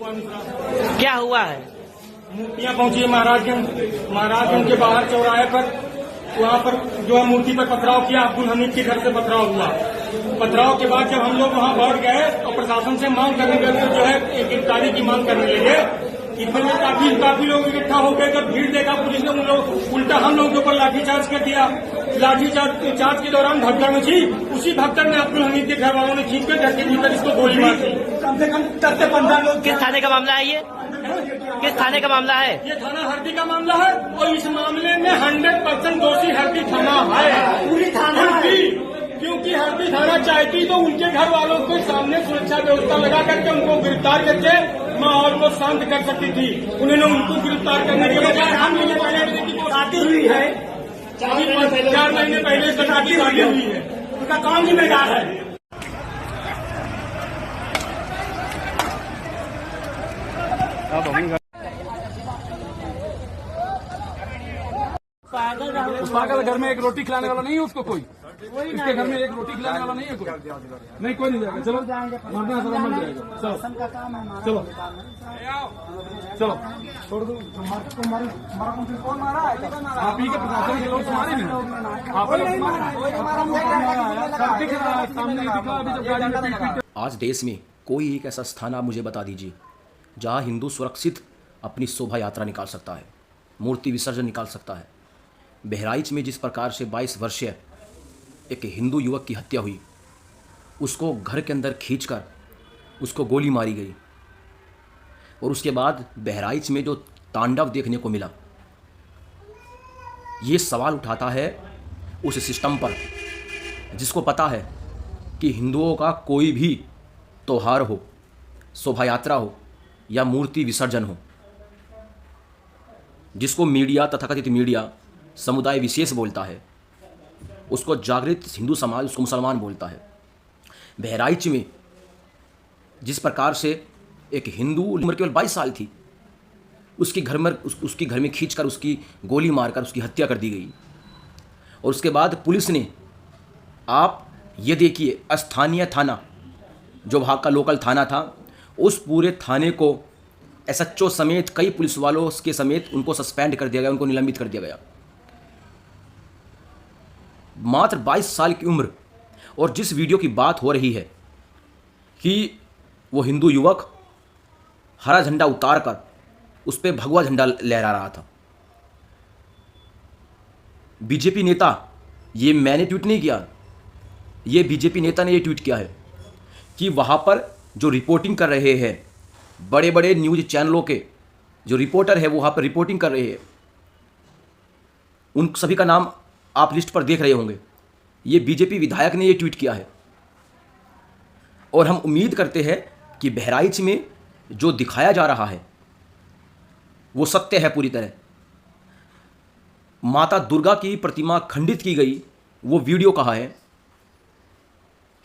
क्या हुआ है? मूर्तियां पहुंची है महाराजगंज के बाहर चौराहे पर। वहाँ पर जो है मूर्ति पर पथराव किया। अब्दुल हमीद के घर से पथराव हुआ। पथराव के बाद जब हम लोग वहाँ बढ़ गए और प्रशासन से मांग करने लगे तो जो है गिरफ्तारी की मांग करने लगे। इतने में काफी लोग इकट्ठा हो गए। जब भीड़ देखा पुलिस ने उन लोग उल्टा हम लोगों के ऊपर लाठीचार्ज कर दिया। लाठीचार्ज के दौरान भगदड़ मची। उसी भगदड़ में अब्दुल हमीद के घर वालों ने खींच कर घर के भीतर इसको गोली मार दी। कम से कम 10 से 15 लोग। किस थाने का मामला है ये? किस थाने का मामला है? ये थाना हरदी का मामला है और इस मामले में 100% दोषी हरदी थाना है। पूरी थाना क्योंकि हरदी थाना चाहती तो उनके घर वालों के सामने सुरक्षा व्यवस्था लगा करके उनको गिरफ्तार करके माहौल को शांत कर सकती थी। उन्होंने उनको गिरफ्तार करने के बजाय हम महीने पहले शादी हुई है। 4 महीने पहले शादी हुई है। उनका कौन जिम्मेदार है? पागल घर में एक रोटी खिलाने वाला नहीं है उसको कोई। इसके घर में एक रोटी खिलाने वाला नहीं है कोई। नहीं कोई नहीं जाएगा। चलो मरना सजा मर जाएगा। चलो चलो छोड़ दो। कौन मारा है? आप ही के प्रशासन के लोग मारे नहीं। आप आज देश में कोई एक ऐसा स्थान आप मुझे बता दीजिए जहाँ हिंदू सुरक्षित अपनी शोभा यात्रा निकाल सकता है, मूर्ति विसर्जन निकाल सकता है। बहराइच में जिस प्रकार से 22 वर्षीय एक हिंदू युवक की हत्या हुई, उसको घर के अंदर खींचकर उसको गोली मारी गई और उसके बाद बहराइच में जो तांडव देखने को मिला, ये सवाल उठाता है उस सिस्टम पर जिसको पता है कि हिंदुओं का कोई भी त्योहार हो, शोभा यात्रा हो या मूर्ति विसर्जन हो, जिसको मीडिया तथाकथित मीडिया समुदाय विशेष बोलता है, उसको जागृत हिंदू समाज उसको मुसलमान बोलता है। बहराइच में जिस प्रकार से एक हिंदू उम्र केवल 22 साल थी, उसके घर में खींचकर उसकी गोली मारकर उसकी हत्या कर दी गई और उसके बाद पुलिस ने, आप ये देखिए, स्थानीय थाना जो वहाँ का लोकल थाना था, उस पूरे थाने को एसएचओ समेत कई पुलिस वालों के समेत उनको सस्पेंड कर दिया गया, उनको निलंबित कर दिया गया। मात्र 22 साल की उम्र। और जिस वीडियो की बात हो रही है कि वो हिंदू युवक हरा झंडा उतारकर उस पर भगवा झंडा लहरा रहा था। बीजेपी नेता, ये मैंने ट्वीट नहीं किया, ये बीजेपी नेता ने ये ट्वीट किया है कि वहाँ पर जो रिपोर्टिंग कर रहे हैं, बड़े बड़े न्यूज़ चैनलों के जो रिपोर्टर है वो वहाँ पर रिपोर्टिंग कर रहे हैं, उन सभी का नाम आप लिस्ट पर देख रहे होंगे। ये बीजेपी विधायक ने ये ट्वीट किया है और हम उम्मीद करते हैं कि बहराइच में जो दिखाया जा रहा है वो सत्य है पूरी तरह। माता दुर्गा की प्रतिमा खंडित की गई, वो वीडियो कहाँ है?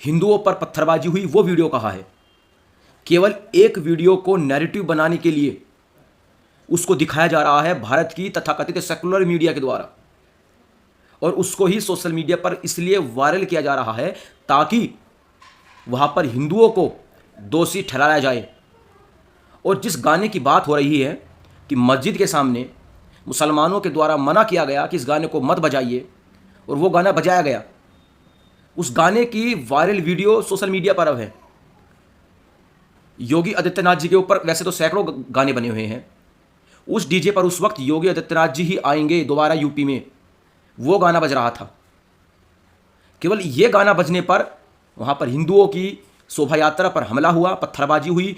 हिंदुओं पर पत्थरबाजी हुई, वो वीडियो कहाँ है? केवल एक वीडियो को नैरेटिव बनाने के लिए उसको दिखाया जा रहा है भारत की तथाकथित सेकुलर मीडिया के द्वारा, और उसको ही सोशल मीडिया पर इसलिए वायरल किया जा रहा है ताकि वहाँ पर हिंदुओं को दोषी ठहराया जाए। और जिस गाने की बात हो रही है कि मस्जिद के सामने मुसलमानों के द्वारा मना किया गया कि इस गाने को मत बजाइए, और वो गाना बजाया गया, उस गाने की वायरल वीडियो सोशल मीडिया पर अब है। योगी आदित्यनाथ जी के ऊपर वैसे तो सैकड़ों गाने बने हुए हैं, उस डीजे पर उस वक्त योगी आदित्यनाथ जी ही आएंगे दोबारा यूपी में, वो गाना बज रहा था। केवल ये गाना बजने पर वहाँ पर हिंदुओं की शोभा यात्रा पर हमला हुआ, पत्थरबाजी हुई,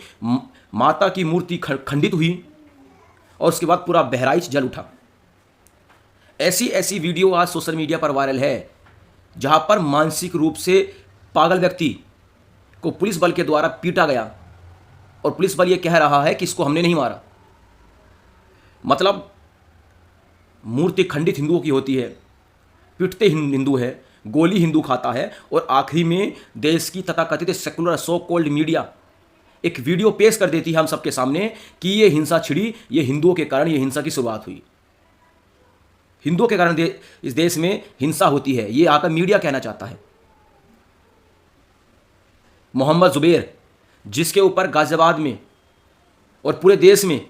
माता की मूर्ति खंडित हुई और उसके बाद पूरा बहराइच जल उठा। ऐसी ऐसी वीडियो आज सोशल मीडिया पर वायरल है जहाँ पर मानसिक रूप से पागल व्यक्ति को पुलिस बल के द्वारा पीटा गया और पुलिस बल ये कह रहा है कि इसको हमने नहीं मारा। मतलब मूर्ति खंडित हिंदुओं की होती है, पिटते हिंदू है, गोली हिंदू खाता है, और आखिरी में देश की तथाकथित सेकुलर सो कॉल्ड मीडिया एक वीडियो पेश कर देती है हम सबके सामने कि ये हिंसा छिड़ी, ये हिंदुओं के कारण ये हिंसा की शुरुआत हुई, हिंदुओं के कारण इस देश में हिंसा होती है, ये आकर मीडिया कहना चाहता है। मोहम्मद जुबैर, जिसके ऊपर गाजियाबाद में और पूरे देश में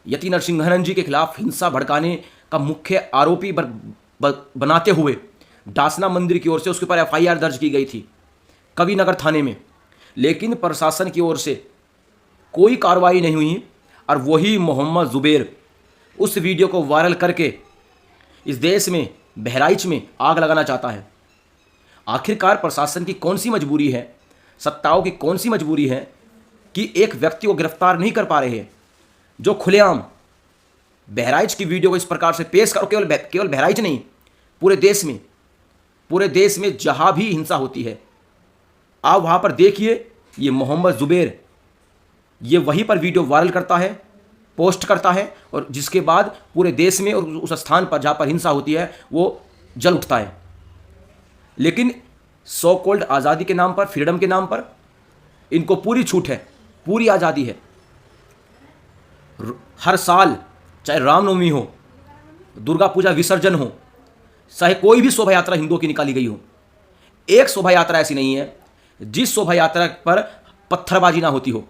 यति नरसिंहन जी के खिलाफ हिंसा भड़काने का मुख्य आरोपी बनाते हुए डासना मंदिर की ओर से उसके ऊपर एफआईआर दर्ज की गई थी कविनगर थाने में, लेकिन प्रशासन की ओर से कोई कार्रवाई नहीं हुई। और वही मोहम्मद जुबैर उस वीडियो को वायरल करके इस देश में बहराइच में आग लगाना चाहता है। आखिरकार प्रशासन की कौन सी मजबूरी है, सत्ताओं की कौन सी मजबूरी है कि एक व्यक्ति को गिरफ्तार नहीं कर पा रहे हैं जो खुलेआम बहराइच की वीडियो को इस प्रकार से पेश करो। केवल बहराइच नहीं, पूरे देश में जहां भी हिंसा होती है आप वहां पर देखिए, ये मोहम्मद जुबैर ये वहीं पर वीडियो वायरल करता है, पोस्ट करता है, और जिसके बाद पूरे देश में और उस स्थान पर जहां पर हिंसा होती है वो जल उठता है। लेकिन सो कॉल्ड आज़ादी के नाम पर, फ्रीडम के नाम पर इनको पूरी छूट है, पूरी आज़ादी है। हर साल चाहे रामनवमी हो, दुर्गा पूजा विसर्जन हो, चाहे कोई भी शोभा यात्रा हिंदुओं की निकाली गई हो, एक शोभा यात्रा ऐसी नहीं है जिस शोभा यात्रा पर पत्थरबाजी ना होती हो।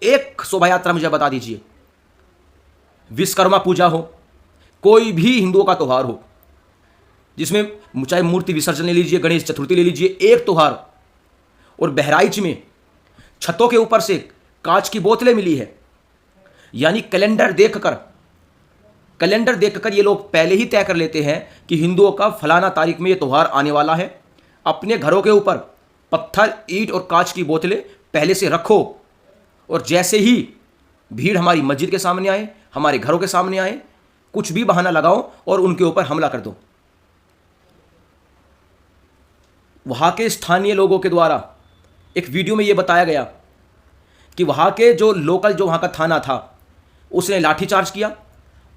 एक शोभा यात्रा मुझे बता दीजिए। विश्वकर्मा पूजा हो, कोई भी हिंदुओं का त्यौहार हो जिसमें चाहे मूर्ति विसर्जन ले लीजिए, गणेश चतुर्थी ले लीजिए, एक त्यौहार। और बहराइच में छतों के ऊपर से कांच की बोतलें मिली है, यानी कैलेंडर देखकर ये लोग पहले ही तय कर लेते हैं कि हिंदुओं का फलाना तारीख में ये त्यौहार आने वाला है। अपने घरों के ऊपर पत्थर, ईंट और कांच की बोतलें पहले से रखो, और जैसे ही भीड़ हमारी मस्जिद के सामने आए, हमारे घरों के सामने आए, कुछ भी बहाना लगाओ और उनके ऊपर हमला कर दो। वहां के स्थानीय लोगों के द्वारा एक वीडियो में यह बताया गया कि वहां के जो वहां का थाना था उसने लाठीचार्ज किया,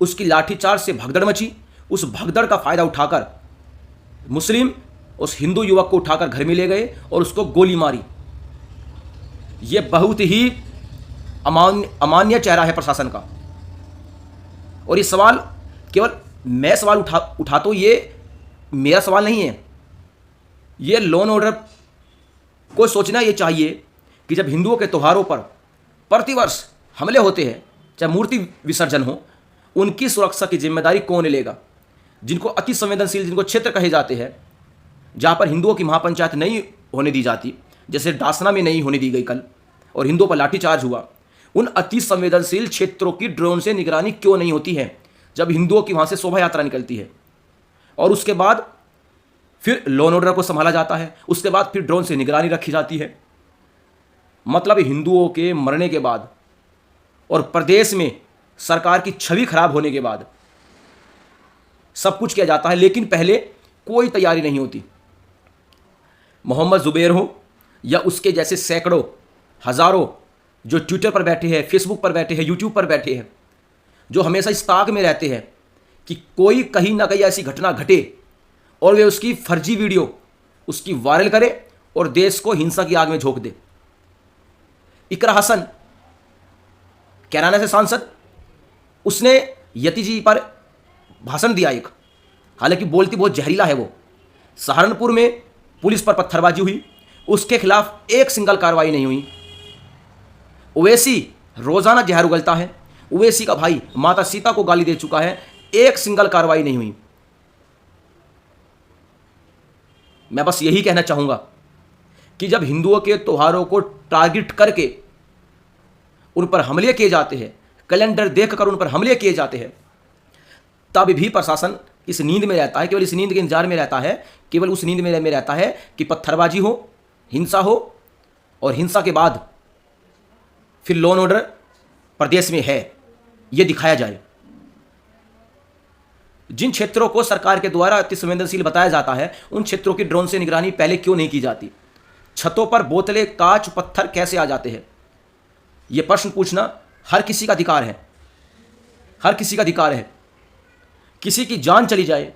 उसकी लाठीचार्ज से भगदड़ मची। उस भगदड़ का फायदा उठाकर मुस्लिम उस हिंदू युवक को उठाकर घर में ले गए और उसको गोली मारी। यह बहुत ही अमान्य चेहरा है प्रशासन का। और ये सवाल केवल मैं सवाल उठा तो ये मेरा सवाल नहीं है, ये लॉ एंड ऑर्डर को सोचना ये चाहिए कि जब हिंदुओं के त्योहारों पर प्रतिवर्ष हमले होते हैं, चाहे मूर्ति विसर्जन हो, उनकी सुरक्षा की जिम्मेदारी कौन लेगा? जिनको अति संवेदनशील, जिनको क्षेत्र कहे जाते हैं, जहाँ पर हिंदुओं की महापंचायत नहीं होने दी जाती, जैसे डासना में नहीं होने दी गई कल और हिंदुओं पर लाठीचार्ज हुआ, उन अति संवेदनशील क्षेत्रों की ड्रोन से निगरानी क्यों नहीं होती है जब हिंदुओं की वहाँ से शोभा यात्रा निकलती है? और उसके बाद फिर लॉ एंड ऑर्डर को संभाला जाता है, उसके बाद फिर ड्रोन से निगरानी रखी जाती है। मतलब हिंदुओं के मरने के बाद और प्रदेश में सरकार की छवि खराब होने के बाद सब कुछ किया जाता है, लेकिन पहले कोई तैयारी नहीं होती। मोहम्मद जुबैर हो या उसके जैसे सैकड़ों, हजारों जो ट्विटर पर बैठे हैं, फेसबुक पर बैठे हैं, यूट्यूब पर बैठे हैं, जो हमेशा इस ताक में रहते हैं कि कोई कहीं ना कहीं ऐसी घटना घटे और वे उसकी फर्जी वीडियो उसकी वायरल करे और देश को हिंसा की आग में झोंक दे। इकरा हसन कैराना से सांसद, उसने यति जी पर भाषण दिया एक, हालांकि बोलती बहुत जहरीला है वो। सहारनपुर में पुलिस पर पत्थरबाजी हुई, उसके खिलाफ एक सिंगल कार्रवाई नहीं हुई। ओवैसी रोजाना जहर उगलता है, ओवैसी का भाई माता सीता को गाली दे चुका है, एक सिंगल कार्रवाई नहीं हुई। मैं बस यही कहना चाहूंगा कि जब हिंदुओं के त्योहारों को टारगेट करके उन पर हमले किए जाते हैं, कैलेंडर देखकर उन पर हमले किए जाते हैं, तब भी प्रशासन इस नींद में रहता है, केवल इस नींद के इंतजार में रहता है, केवल उस नींद में रहता है कि पत्थरबाजी हो, हिंसा हो, और हिंसा के बाद फिर लॉ एंड ऑर्डर प्रदेश में है यह दिखाया जाए। जिन क्षेत्रों को सरकार के द्वारा अति संवेदनशील बताया जाता है, उन क्षेत्रों की ड्रोन से निगरानी पहले क्यों नहीं की जाती? छतों पर बोतलें, कांच, पत्थर कैसे आ जाते हैं? यह प्रश्न पूछना हर किसी का अधिकार है, हर किसी का अधिकार है। किसी की जान चली जाए,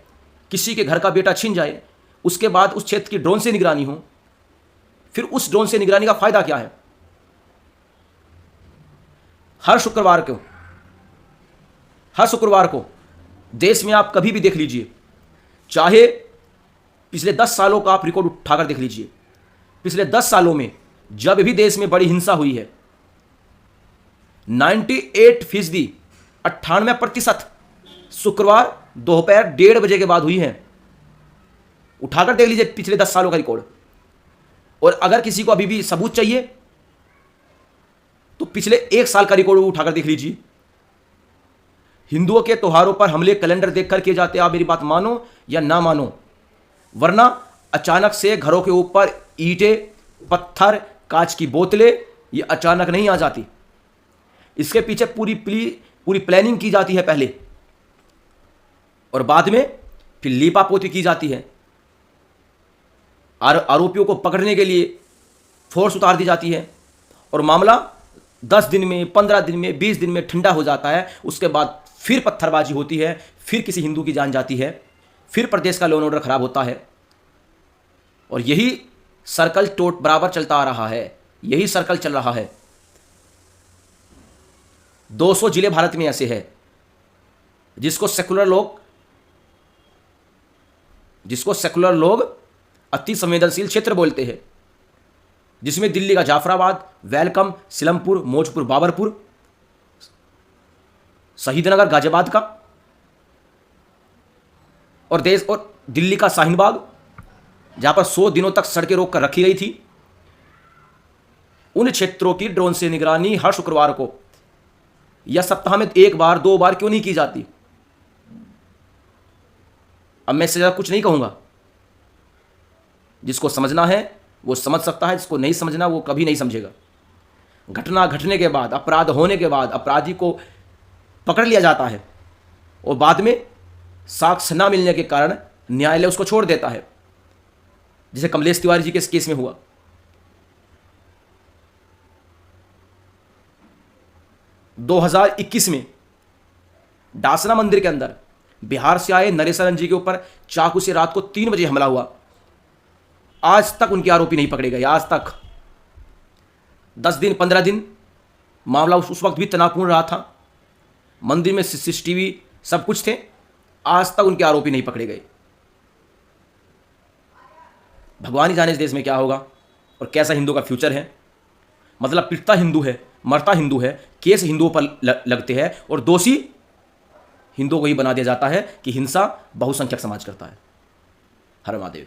किसी के घर का बेटा छिन जाए, उसके बाद उस क्षेत्र की ड्रोन से निगरानी हो, फिर उस ड्रोन से निगरानी का फायदा क्या है? हर शुक्रवार को देश में आप कभी भी देख लीजिए, चाहे पिछले 10 सालों का आप रिकॉर्ड उठाकर देख लीजिए, पिछले 10 सालों में जब भी देश में बड़ी हिंसा हुई है, 98%, 98% शुक्रवार दोपहर 1:30 बजे के बाद हुई है। उठाकर देख लीजिए पिछले 10 सालों का रिकॉर्ड। और अगर किसी को अभी भी सबूत चाहिए तो पिछले 1 साल का रिकॉर्ड उठाकर देख लीजिए। हिंदुओं के त्योहारों पर हमले कैलेंडर देखकर किए जाते हैं। आप मेरी बात मानो या ना मानो, वरना अचानक से घरों के ऊपर ईंटें, पत्थर, कांच की बोतलें ये अचानक नहीं आ जाती। इसके पीछे पूरी प्लानिंग की जाती है पहले, और बाद में फिर लीपापोती की जाती है। आरोपियों को पकड़ने के लिए फोर्स उतार दी जाती है, और मामला 10 दिन में, 15 दिन में, 20 दिन में ठंडा हो जाता है। उसके बाद फिर पत्थरबाजी होती है, फिर किसी हिंदू की जान जाती है, फिर प्रदेश का लॉ एंड ऑर्डर खराब होता है। और यही सर्कल बराबर चलता आ रहा है, यही सर्कल चल रहा है। 200 जिले भारत में ऐसे हैं जिसको सेकुलर लोग अति संवेदनशील क्षेत्र बोलते हैं, जिसमें दिल्ली का जाफराबाद, वेलकम, सिलमपुर, मौजपुर, बाबरपुर, शहीदनगर गाजियाबाद का, और दिल्ली का शाहीन बाग, जहां पर 100 दिनों तक सड़कें रोक कर रखी गई थी, उन क्षेत्रों की ड्रोन से निगरानी हर शुक्रवार को या सप्ताह में 1 बार 2 बार क्यों नहीं की जाती। अब मैं इससे ज्यादा कुछ नहीं कहूंगा। जिसको समझना है वो समझ सकता है, जिसको नहीं समझना वो कभी नहीं समझेगा। घटना घटने के बाद, अपराध होने के बाद अपराधी को पकड़ लिया जाता है, और बाद में साक्ष्य न मिलने के कारण न्यायालय उसको छोड़ देता है, जैसे कमलेश तिवारी जी के केस में हुआ। – 2021 में डासना मंदिर के अंदर बिहार से आए नरेशरन जी के ऊपर चाकू से रात को 3 बजे हमला हुआ। आज तक उनके आरोपी नहीं पकड़े गए। आज तक 10 दिन 15 दिन मामला उस वक्त भी तनावपूर्ण रहा था। मंदिर में CCTV सब कुछ थे, आज तक उनके आरोपी नहीं पकड़े गए। भगवान ही जाने इस देश में क्या होगा और कैसा हिंदू का फ्यूचर है। मतलब पिटता हिंदू है, मरता हिंदू है, केस हिंदुओं पर लगते हैं, और दोषी हिंदुओं को ही बना दिया जाता है कि हिंसा बहुसंख्यक समाज करता है। हर महादेव।